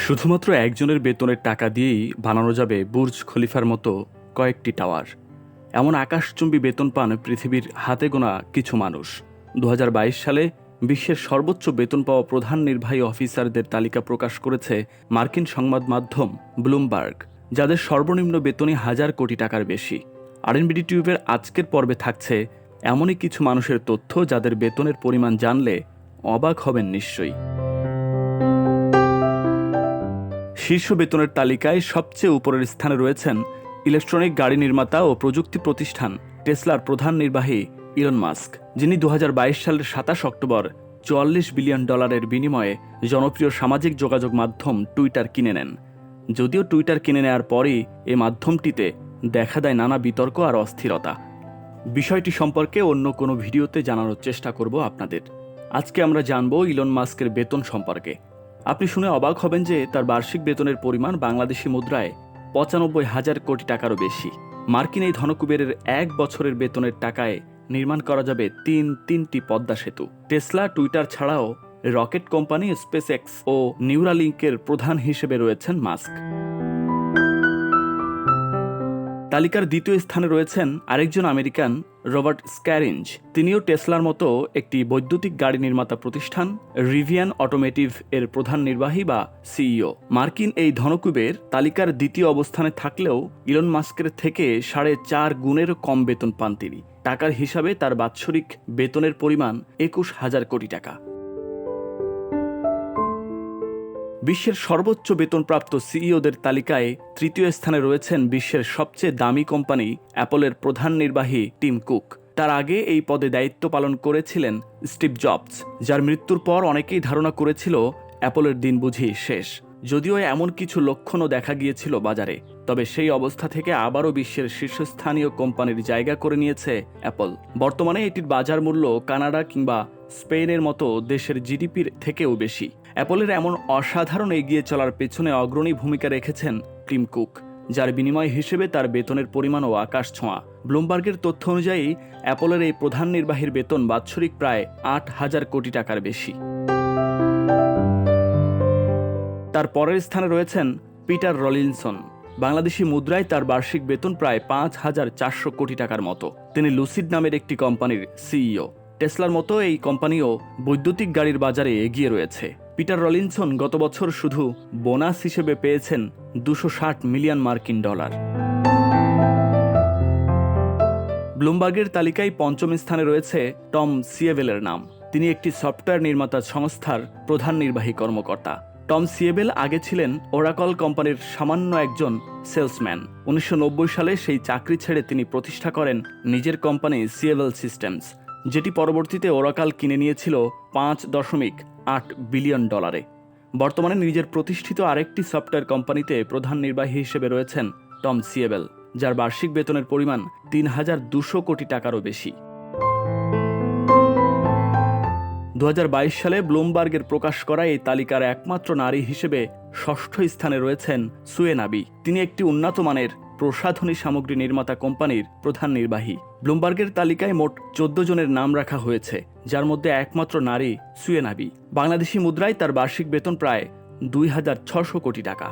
শুধুমাত্র একজনের বেতনের টাকা দিয়েই বানানো যাবে বুর্জ খলিফার মতো কয়েকটি টাওয়ার। এমন আকাশচুম্বী বেতন পান পৃথিবীর হাতে গোনা কিছু মানুষ। ২০২২ সালে বিশ্বের সর্বোচ্চ বেতন পাওয়া প্রধান নির্বাহী অফিসারদের তালিকা প্রকাশ করেছে মার্কিন সংবাদ মাধ্যম ব্লুমবার্গ, যাদের সর্বনিম্ন বেতনই ১,০০০ কোটি টাকার বেশি। আরএনবিডি টিউবের আজকের পর্বে থাকছে এমনই কিছু মানুষের তথ্য যাদের বেতনের পরিমাণ জানলে অবাক হবেন নিশ্চয়ই। শীর্ষ বেতনের তালিকায় সবচেয়ে উপরের স্থানে রয়েছেন ইলেকট্রনিক গাড়ি নির্মাতা ও প্রযুক্তি প্রতিষ্ঠান টেসলার প্রধান নির্বাহী ইলন মাস্ক, যিনি ২০২২ সালের ২৭ অক্টোবর $৪৪ বিলিয়ন বিনিময়ে জনপ্রিয় সামাজিক যোগাযোগ মাধ্যম টুইটার কিনে নেন। যদিও টুইটার কিনে নেওয়ার পরই এই মাধ্যমটিতে দেখা দেয় নানা বিতর্ক আর অস্থিরতা। বিষয়টি সম্পর্কে অন্য কোনো ভিডিওতে জানানোর চেষ্টা করব আপনাদের। আজকে আমরা জানব ইলন মাস্কের বেতন সম্পর্কে। আপনি শুনে অবাক হবেন যে তার বার্ষিক বেতনের পরিমাণ বাংলাদেশি মুদ্রায় ৯৫,০০০ কোটি টাকারও বেশি। মার্কিন এই ধনকুবেরের এক বছরের বেতনের টাকায় নির্মাণ করা যাবে তিনটি পদ্মা সেতু। টেসলা, টুইটার ছাড়াও রকেট কোম্পানি স্পেসএক্স ও নিউরালিঙ্কের প্রধান হিসেবে রয়েছেন মাস্ক। তালিকার দ্বিতীয় স্থানে রয়েছেন আরেকজন আমেরিকান, রবার্ট স্ক্যারিঞ্জ। তিনিও টেসলার মতো একটি বৈদ্যুতিক গাড়ি নির্মাতা প্রতিষ্ঠান রিভিয়ান অটোমেটিভ এর প্রধান নির্বাহী বা সিইও। মার্কিন এই ধনকুবের তালিকার দ্বিতীয় অবস্থানে থাকলেও ইলন মাস্কের থেকে ৪.৫ গুণেরও কম বেতন পান তিনি। টাকার হিসাবে তার বাৎসরিক বেতনের পরিমাণ ২১,০০০ কোটি টাকা। বিশ্বের সর্বোচ্চ বেতনপ্রাপ্ত সিইওদের তালিকায় তৃতীয় স্থানে রয়েছেন বিশ্বের সবচেয়ে দামি কোম্পানি অ্যাপলের প্রধান নির্বাহী টিম কুক। তার আগে এই পদে দায়িত্ব পালন করেছিলেন স্টিভ জবস, যার মৃত্যুর পর অনেকেই ধারণা করেছিল অ্যাপলের দিন বুঝি শেষ। যদিও এমন কিছু লক্ষণও দেখা গিয়েছিল বাজারে, তবে সেই অবস্থা থেকে আবারও বিশ্বের শীর্ষস্থানীয় কোম্পানির জায়গা করে নিয়েছে অ্যাপল। বর্তমানে এটির বাজার মূল্য কানাডা কিংবা স্পেনের মতো দেশের জিডিপির থেকেও বেশি। অ্যাপলের এমন অসাধারণ এগিয়ে চলার পেছনে অগ্রণী ভূমিকা রেখেছেন টিম কুক, যার বিনিময় হিসেবে তার বেতনের পরিমাণও আকাশ ছোঁয়া। ব্লুমবার্গের তথ্য অনুযায়ী অ্যাপলের এই প্রধান নির্বাহীর বেতন বাৎসরিক প্রায় ৮,০০০ কোটি টাকার বেশি। তার পরের স্থানে রয়েছেন পিটার রলিনসন। বাংলাদেশি মুদ্রায় তার বার্ষিক বেতন প্রায় ৫,৪০০ কোটি টাকার মতো। তিনি লুসিড নামের একটি কোম্পানির সিইও। টেসলার মতো এই কোম্পানিও বৈদ্যুতিক গাড়ির বাজারে এগিয়ে রয়েছে। পিটার রলিনসন গত বছর শুধু বোনাস হিসেবে পেয়েছেন $২৬০ মিলিয়ন। ব্লুমবার্গের তালিকায় পঞ্চম স্থানে রয়েছে টম সিয়েবেলের নাম। তিনি একটি সফটওয়্যার নির্মাতা সংস্থার প্রধান নির্বাহী কর্মকর্তা। টম সিয়েবেল আগে ছিলেন ওরাকল কোম্পানির সামান্য একজন সেলসম্যান। ১৯৯০ সালে সেই চাকরি ছেড়ে তিনি প্রতিষ্ঠা করেন নিজের কোম্পানি সিয়েবেল সিস্টেমস, যেটি পরবর্তীতে ওরাকল কিনে নিয়েছিল $৫.৮ বিলিয়ন। বর্তমানে নিজের প্রতিষ্ঠিত আরেকটি সফটওয়্যার কোম্পানিতে প্রধান নির্বাহী হিসেবে রয়েছেন টম সিয়েবেল, যার বার্ষিক বেতনের পরিমাণ ৩,২০০ কোটি টাকারও বেশি। ২০২২ সালে ব্লুমবার্গের প্রকাশ করা এই তালিকার একমাত্র নারী হিসেবে ষষ্ঠ স্থানে রয়েছেন সুয়ে নাবি। তিনি একটি উন্নত মানের প্রসাধনী সামগ্রী নির্মাতা কোম্পানির প্রধান নির্বাহী। ব্লুমবার্গের তালিকায় মোট ১৪ জনের নাম রাখা হয়েছে, যার মধ্যে একমাত্র নারী সুয়ে নাবি। বাংলাদেশি মুদ্রায় তার বার্ষিক বেতন প্রায় ২,৬০০ কোটি টাকা।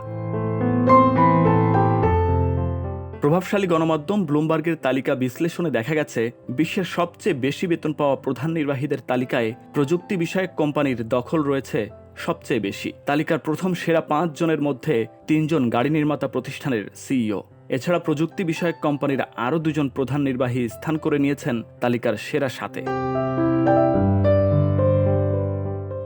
প্রভাবশালী গণমাধ্যম ব্লুমবার্গের তালিকা বিশ্লেষণে দেখা গেছে, বিশ্বের সবচেয়ে বেশি বেতন পাওয়া প্রধান নির্বাহীদের তালিকায় প্রযুক্তি বিষয়ক কোম্পানির দখল রয়েছে সবচেয়ে বেশি। তালিকার প্রথম সেরা ৫ জনের মধ্যে ৩ জন গাড়ি নির্মাতা প্রতিষ্ঠানের সিইও। এছাড়া প্রযুক্তি বিষয়ক কোম্পানির আরও ২ জন প্রধান নির্বাহী স্থান করে নিয়েছেন তালিকার সেরা ৭-এ।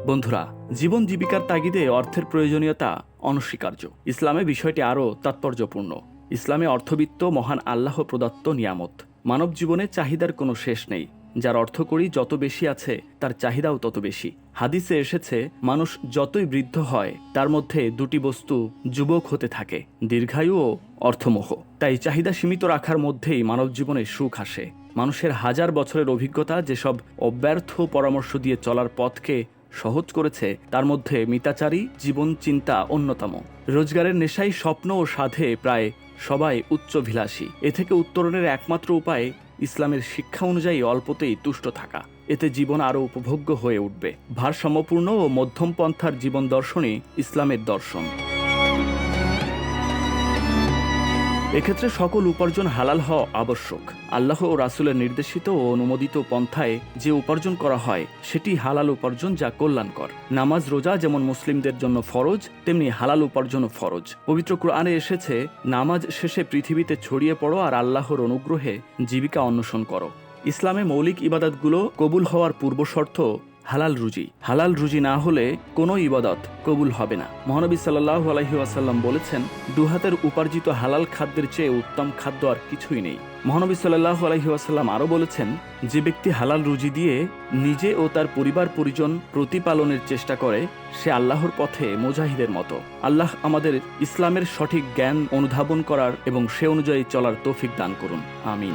বন্ধুরা, জীবন জীবিকার তাগিদে অর্থের প্রয়োজনীয়তা অনস্বীকার্য। ইসলামে বিষয়টি আরও তাৎপর্যপূর্ণ। ইসলামে অর্থবিত্ত মহান আল্লাহ প্রদত্ত নিয়ামত। মানব জীবনে চাহিদার কোনো শেষ নেই। যার অর্থকড়ি যত বেশি আছে তার চাহিদাও তত বেশি। হাদিসে এসেছে, মানুষ যতই বৃদ্ধ হয় তার মধ্যে দুটি বস্তু যুবক হতে থাকে, দীর্ঘায়ু ও অর্থমোহ। তাই চাহিদা সীমিত রাখার মধ্যেই মানব জীবনে সুখ আসে। মানুষের হাজার বছরের অভিজ্ঞতা যেসব অব্যর্থ পরামর্শ দিয়ে চলার পথকে সহজ করেছে, তার মধ্যে মিতাচারী জীবন চিন্তা অন্যতম। রোজগারের নেশাই স্বপ্ন ও সাধে প্রায় সবাই উচ্চভিলাষী। এ থেকে উত্তরণের একমাত্র উপায় ইসলামের শিক্ষা অনুযায়ী অল্পতেই তুষ্ট থাকা। এতে জীবন আরও উপভোগ্য হয়ে উঠবে। ভারসাম্যপূর্ণ ও মধ্যম পন্থার জীবন দর্শনই ইসলামের দর্শন। এক্ষেত্রে সকল উপার্জন হালাল হওয়া আবশ্যক। আল্লাহ ও রাসূলের নির্দেশিত ও অনুমোদিত পন্থায় যে উপার্জন করা হয় সেটি হালাল উপার্জন, যা কল্যাণকর। নামাজ রোজা যেমন মুসলিমদের জন্য ফরজ, তেমনি হালাল উপার্জনও ফরজ। পবিত্র কুরআনে এসেছে, নামাজ শেষে পৃথিবীতে ছড়িয়ে পড়ো আর আল্লাহর অনুগ্রহে জীবিকা অন্বেষণ করো। ইসলামে মৌলিক ইবাদতগুলো কবুল হওয়ার পূর্বশর্ত হালাল রুজি। হালাল রুজি না হলে কোনো ইবাদত কবুল হবে না। মহানবী সাল্লাল্লাহু আলাইহি ওয়াসাল্লাম বলেছেন, দুহাতের উপার্জিত হালাল খাদ্যের চেয়ে উত্তম খাদ্য আর কিছুই নেই। মহানবী সাল্লাল্লাহু আলাইহি ওয়াসাল্লাম আরও বলেছেন, যে ব্যক্তি হালাল রুজি দিয়ে নিজে ও তার পরিবার পরিজন প্রতিপালনের চেষ্টা করে, সে আল্লাহর পথে মুজাহিদের মতো। আল্লাহ আমাদের ইসলামের সঠিক জ্ঞান অনুধাবন করার এবং সে অনুযায়ী চলার তৌফিক দান করুন। আমিন।